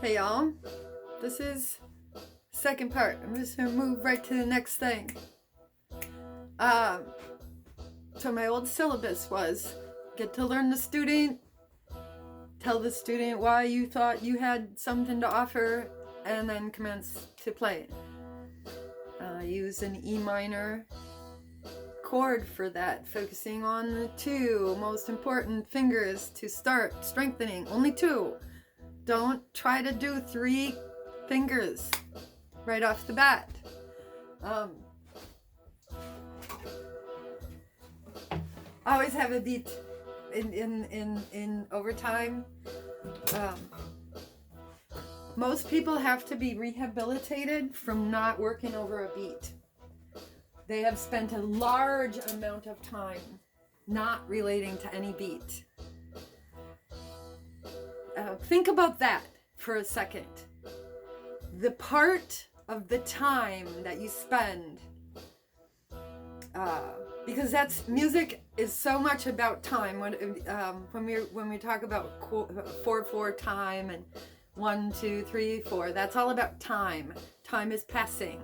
Hey y'all, this is second part. I'm just gonna move right to the next thing. So my old syllabus was get to learn the student, tell the student why you thought you had something to offer, and then commence to play. Use an E minor chord for that, focusing on the two most important fingers to start strengthening. Only two. Don't try to do 3 fingers right off the bat. Always have a beat in overtime. Most people have to be rehabilitated from not working over a beat. They have spent a large amount of time not relating to any beat. Think about that for a second. The part of the time that you spend, because that's music is so much about time. When we talk about 4/4 time and 1, 2, 3, 4, that's all about time. Time is passing.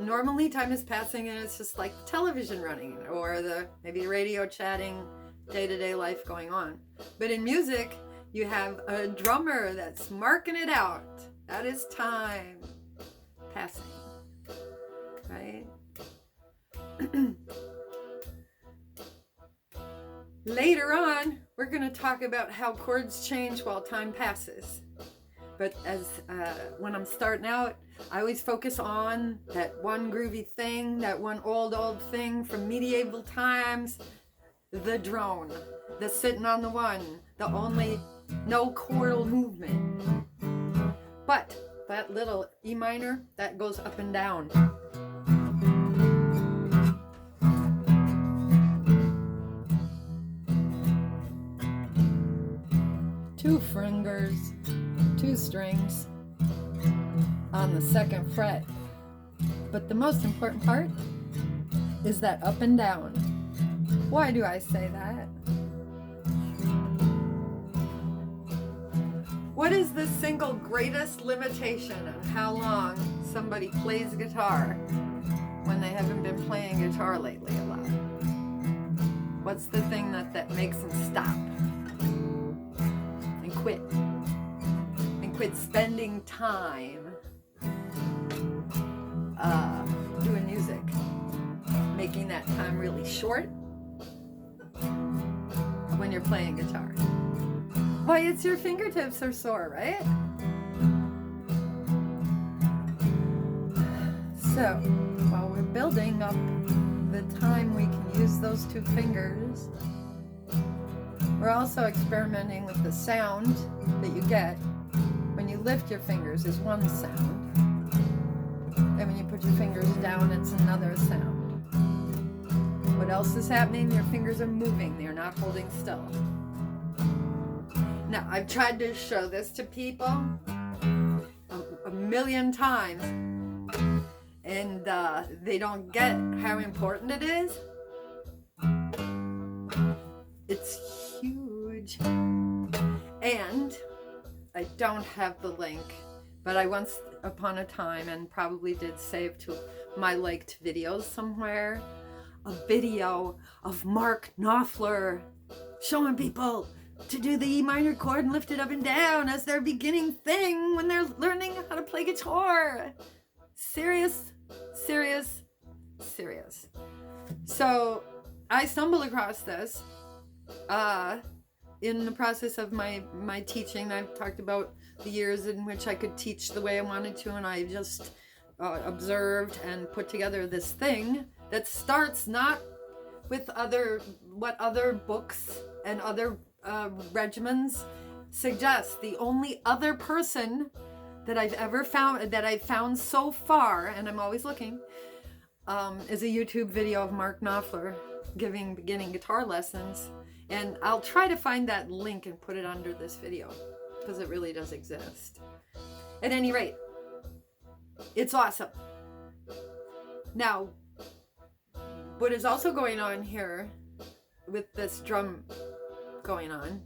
Normally, time is passing, and it's just like television running or maybe radio chatting, day-to-day life going on. But in music, you have a drummer that's marking it out. That is time passing, right? Later on, we're going to talk about how chords change while time passes. But when I'm starting out, I always focus on that one groovy thing, that one old thing from medieval times, the drone, the sitting on the one, the only no chordal movement. But that little E minor, that goes up and down. Two fingers, 2 strings on the 2nd fret. But the most important part is that up and down. Why do I say that? What is the single greatest limitation on how long somebody plays guitar when they haven't been playing guitar lately a lot? What's the thing that makes them stop and quit? And quit spending time doing music, making that time really short when you're playing guitar. Why, it's your fingertips are sore, right? So, while we're building up the time we can use those 2 fingers, we're also experimenting with the sound that you get when you lift your fingers is one sound. And when you put your fingers down, it's another sound. What else is happening? Your fingers are moving. They're not holding still. Now, I've tried to show this to people a million times, and they don't get how important it is. It's huge. And I don't have the link, but I once upon a time, and probably did save to my liked videos somewhere, a video of Mark Knopfler showing people to do the E minor chord and lift it up and down as their beginning thing when they're learning how to play guitar. Serious. So I stumbled across this in the process of my teaching. I've talked about the years in which I could teach the way I wanted to, and I just observed and put together this thing that starts not with what other books and other regimens suggest. The only other person that I've found so far, and I'm always looking, is a YouTube video of Mark Knopfler giving beginning guitar lessons. And I'll try to find that link and put it under this video, because it really does exist. At any rate, it's awesome. Now, what is also going on here with this drum going on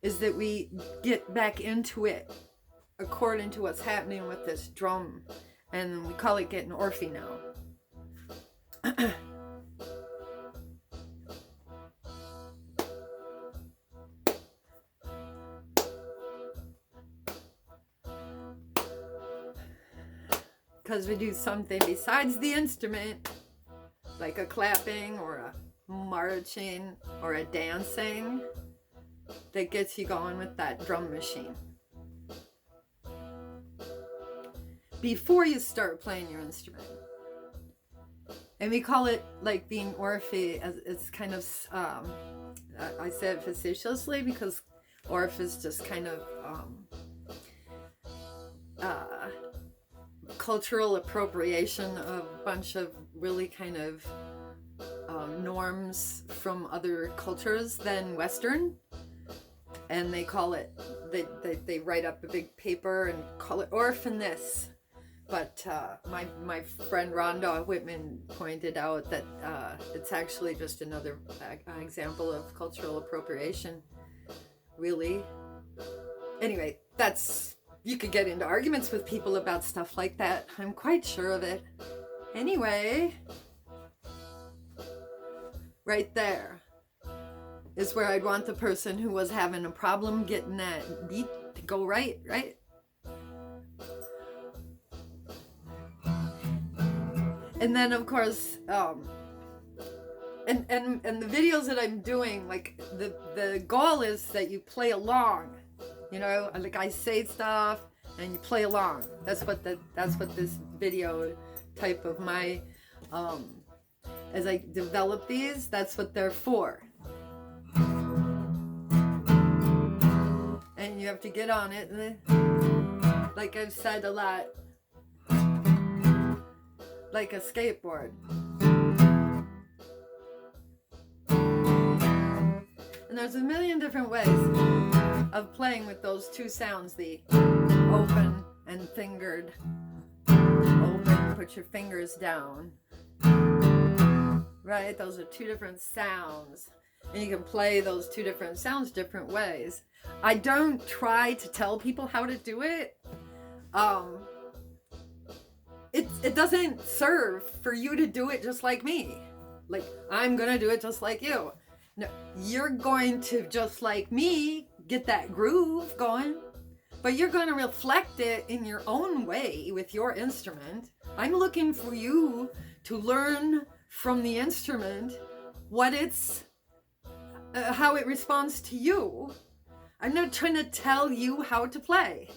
is that we get back into it according to what's happening with this drum, and we call it getting orphy now. Because we do something besides the instrument, like a clapping or a marching or a dancing, that gets you going with that drum machine. Before you start playing your instrument. And we call it like being orphy, as it's kind of, I say it facetiously because orph is just kind of cultural appropriation of a bunch of really kind of norms from other cultures than Western. And they call it, they write up a big paper and call it orphan this. But my friend Rhonda Whitman pointed out that it's actually just another example of cultural appropriation, really. Anyway, you could get into arguments with people about stuff like that. I'm quite sure of it. Anyway, right there is where I'd want the person who was having a problem getting that beat to go right? And then, of course, and the videos that I'm doing, like the goal is that you play along, you know, like I say stuff and you play along. That's what this video type of my, as I develop these, that's what they're for. And you have to get on it, like I've said a lot. Like a skateboard. And there's a million different ways of playing with those two sounds, the open and fingered. Open, put your fingers down. Right? Those are two different sounds. And you can play those two different sounds different ways. I don't try to tell people how to do it. It doesn't serve for you to do it just like me. Like, I'm going to do it just like you. No, you're going to, just like me, get that groove going. But you're going to reflect it in your own way with your instrument. I'm looking for you to learn from the instrument what it's, how it responds to you. I'm not trying to tell you how to play.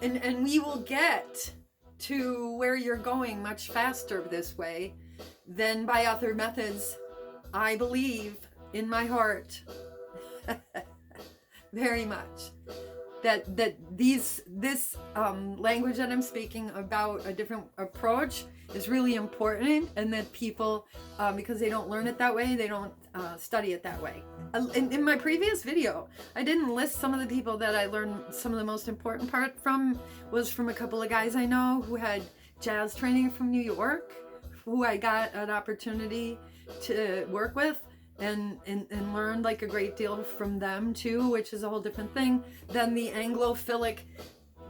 And we will get to where you're going much faster this way than by other methods. I believe in my heart very much that this language that I'm speaking about, a different approach, is really important, and that people, because they don't learn it that way, they don't study it that way. In my previous video, I didn't list some of the people that I learned some of the most important part from, was from a couple of guys I know who had jazz training from New York, who I got an opportunity to work with and learned like a great deal from them too, which is a whole different thing than the Anglophilic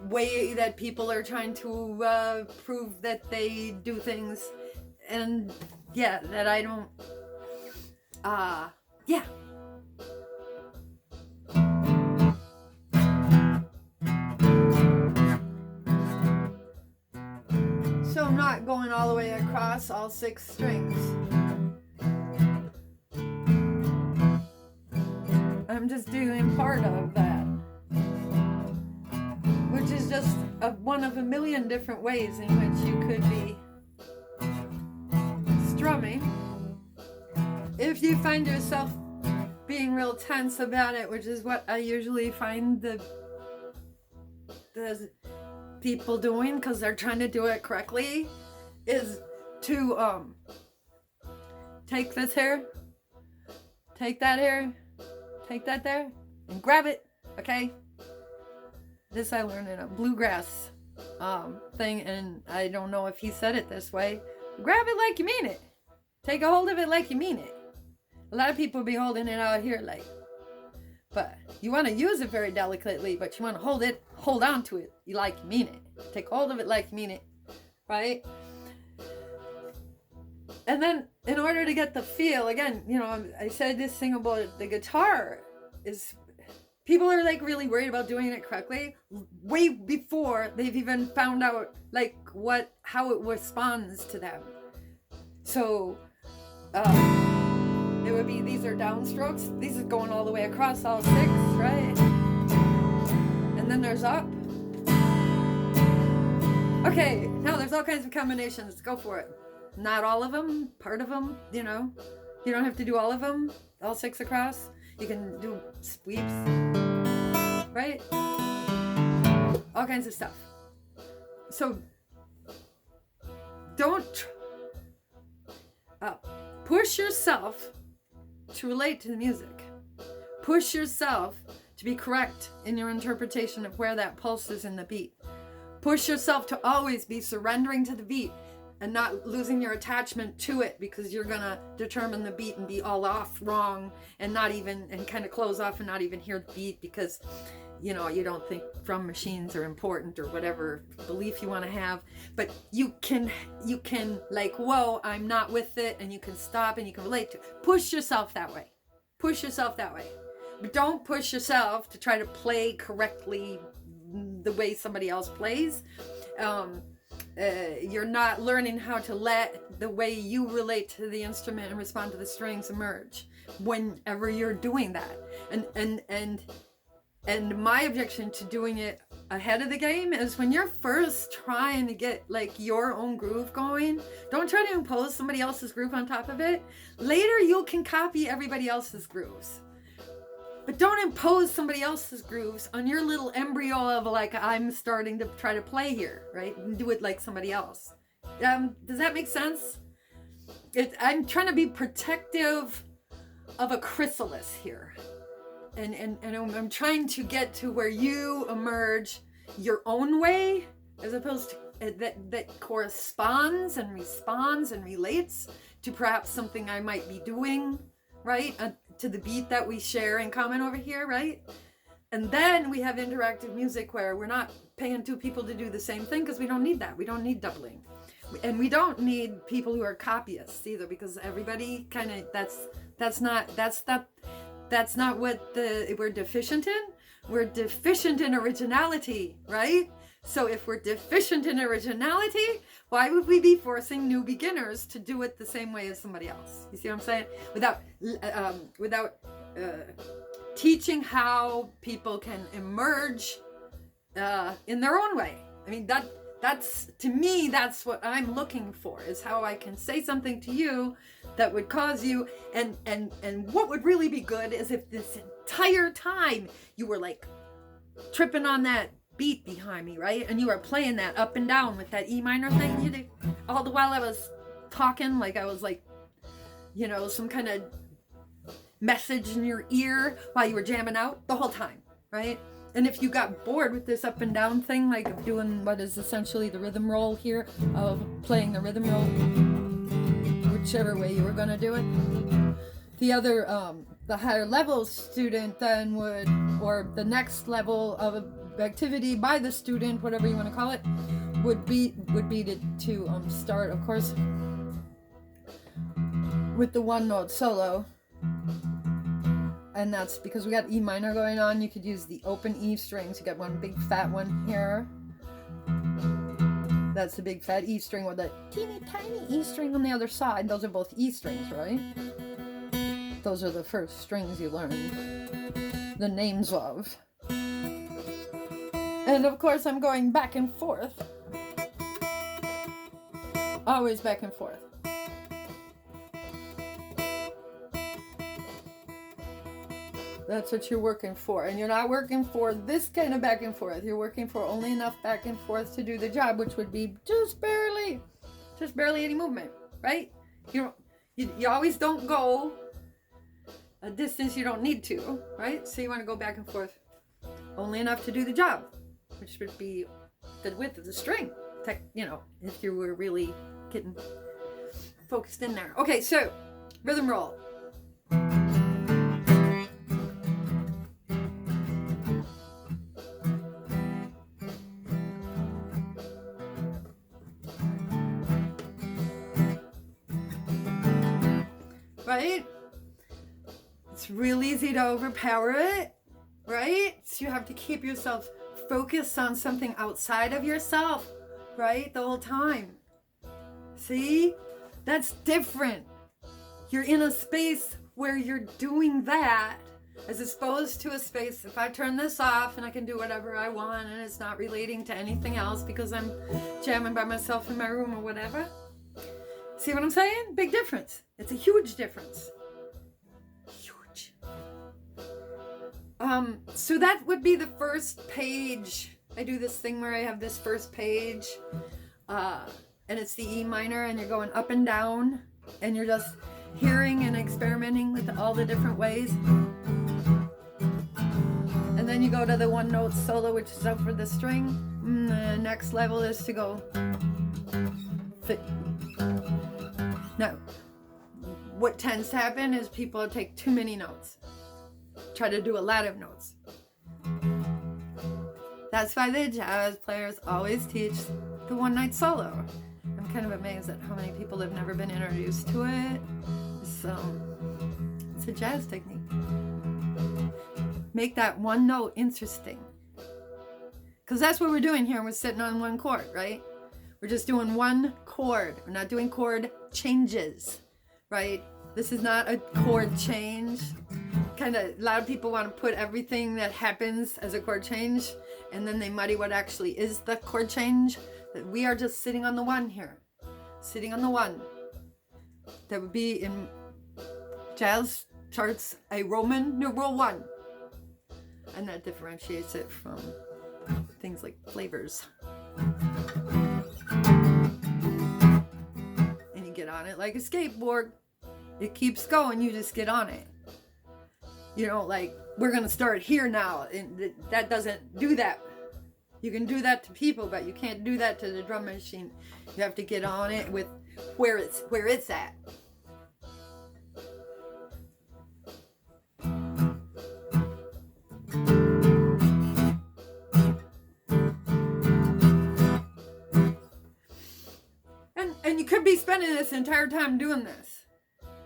way that people are trying to prove that they do things. And yeah, that I don't, yeah. So I'm not going all the way across all 6 strings. I'm just doing part of that, which is just one of a million different ways in which you could be strumming. If you find yourself being real tense about it, which is what I usually find the people doing because they're trying to do it correctly, is to take this here, take that here, take that there, and grab it, okay? This I learned in a bluegrass thing, and I don't know if he said it this way. Grab it like you mean it. Take a hold of it like you mean it. A lot of people be holding it out here like, But you want to use it very delicately, but you want to hold on to it. You like you mean it. Take hold of it like you mean it, right? And then in order to get the feel, again, I said this thing about the guitar is people are like really worried about doing it correctly way before they've even found out like how it responds to them. So it would be, these are downstrokes. These are going all the way across all 6, right? And then there's up. Okay, now there's all kinds of combinations. Go for it. Not all of them, part of them, you don't have to do all of them, all 6 across. You can do sweeps, right? All kinds of stuff. So don't push yourself to relate to the music. Push yourself to be correct in your interpretation of where that pulse is in the beat. Push yourself to always be surrendering to the beat and not losing your attachment to it, because you're gonna determine the beat and be all off wrong and kind of close off and not even hear the beat because you don't think drum machines are important or whatever belief you want to have. But you can like, whoa, I'm not with it, and you can stop and you can relate to it. Push yourself that way. But don't push yourself to try to play correctly the way somebody else plays. You're not learning how to let the way you relate to the instrument and respond to the strings emerge whenever you're doing that. And my objection to doing it ahead of the game is when you're first trying to get like your own groove going, don't try to impose somebody else's groove on top of it. Later you can copy everybody else's grooves. But don't impose somebody else's grooves on your little embryo of like, I'm starting to try to play here, right? And do it like somebody else. Does that make sense? I'm trying to be protective of a chrysalis here. And I'm trying to get to where you emerge your own way, as opposed to that corresponds and responds and relates to perhaps something I might be doing, right? To the beat that we share in common over here, right? And then we have interactive music where we're not paying 2 people to do the same thing, because we don't need that. We don't need doubling. And we don't need people who are copyists either, because everybody kind of, that's not what we're deficient in. We're deficient in originality, right? So if we're deficient in originality, why would we be forcing new beginners to do it the same way as somebody else? You see what I'm saying? Without teaching how people can emerge in their own way. I mean, that's to me, that's what I'm looking for, is how I can say something to you that would cause you, and what would really be good is if this entire time you were like tripping on that beat behind me, right? And you were playing that up and down with that E minor thing you did all the while I was talking, like I was like, some kind of message in your ear while you were jamming out the whole time, right? And if you got bored with this up and down thing, like doing what is essentially the rhythm roll here, of playing the rhythm roll, whichever way you were going to do it, the other, the higher level student then would, or the next level of activity by the student, whatever you want to call it, would be to start, of course, with the 1-note solo. And that's because we got E minor going on. You could use the open E strings. You got one big fat one here. That's the big fat E string with a teeny tiny E string on the other side. Those are both E strings, right? Those are the first strings you learn the names of. And of course I'm going back and forth. Always back and forth. That's what you're working for. And you're not working for this kind of back and forth. You're working for only enough back and forth to do the job, which would be just barely any movement, right? You always don't go a distance you don't need to, right? So you want to go back and forth only enough to do the job, which would be the width of the string, if you were really getting focused in there. Okay, so rhythm roll. right? It's real easy to overpower it, right? So you have to keep yourself focused on something outside of yourself, right? The whole time. See? That's different. You're in a space where you're doing that as opposed to a space, if I turn this off and I can do whatever I want and it's not relating to anything else because I'm jamming by myself in my room or whatever. See what I'm saying? Big difference. It's a huge difference. Huge. So that would be the first page. I do this thing where I have this first page, and it's the E minor, and you're going up and down, and you're just hearing and experimenting with all the different ways. And then you go to the one note solo, which is up for the string. And the next level is to go fit. Now, what tends to happen is people take too many notes. Try to do a lot of notes. That's why the jazz players always teach the one night solo. I'm kind of amazed at how many people have never been introduced to it. So, it's a jazz technique. Make that one note interesting. Because that's what we're doing here. We're sitting on one chord, right? We're just doing one chord. We're not doing chord changes, right? This is not a chord change. A lot of people want to put everything that happens as a chord change, and then they muddy what actually is the chord change. We are just sitting on the one here. Sitting on the one. That would be in jazz charts a Roman numeral 1. And that differentiates it from things like flavors. And you get on it like a skateboard. It keeps going, you just get on it. You know, like, we're going to start here now. And that doesn't do that. You can do that to people, but you can't do that to the drum machine. You have to get on it with where it's at. And you could be spending this entire time doing this.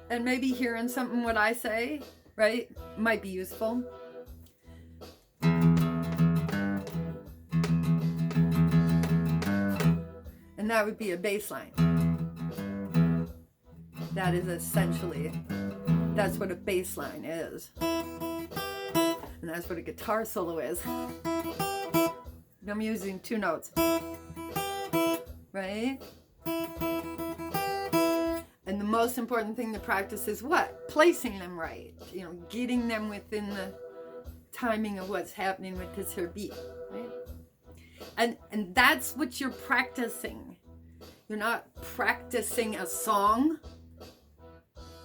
And maybe hearing something what I say, right, might be useful. And that would be a bass line. That is essentially, that's what a bass line is. And that's what a guitar solo is. I'm using 2 notes. Right? And the most important thing to practice is what? Placing them right. You know, getting them within the timing of what's happening with this here beat. Right? And that's what you're practicing. You're not practicing a song.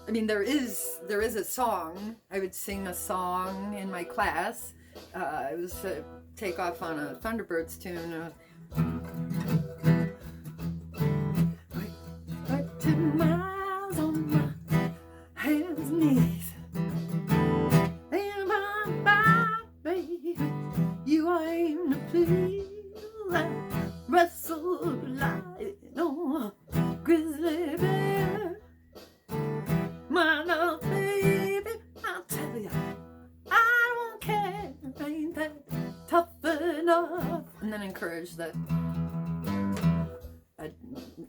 I mean, there is a song. I would sing a song in my class. It was a takeoff on a Thunderbirds tune. But 2 miles on my hands and knees. And my baby, you aim to please. I wrestle like no grizzly bear. My love, baby, I'll tell you, I won't care, ain't that tough enough? And then encourage the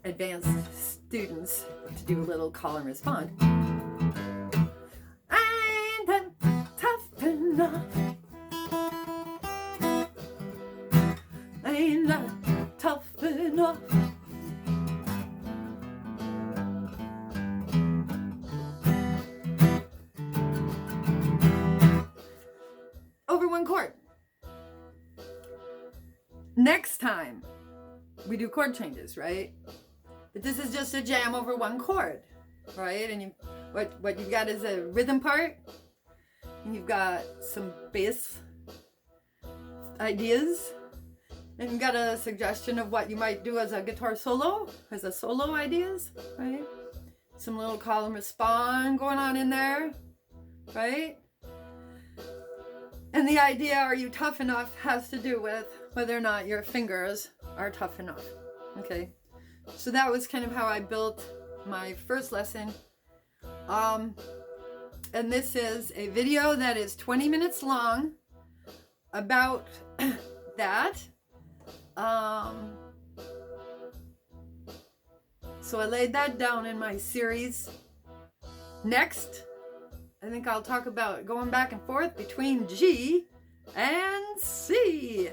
advanced students to do a little call and respond. Ain't that tough enough? Ain't that tough enough? Over 1 chord. Next time, we do chord changes, right? But this is just a jam over 1 chord, right? And what you've got is a rhythm part, and you've got some bass ideas, and you've got a suggestion of what you might do as a guitar solo, as a solo ideas, right? Some little call and respond going on in there, right? And the idea, are you tough enough, has to do with whether or not your fingers are tough enough. Okay, so that was kind of how I built my first lesson. And this is a video that is 20 minutes long about that. So I laid that down in my series. Next, I think I'll talk about going back and forth between G and C.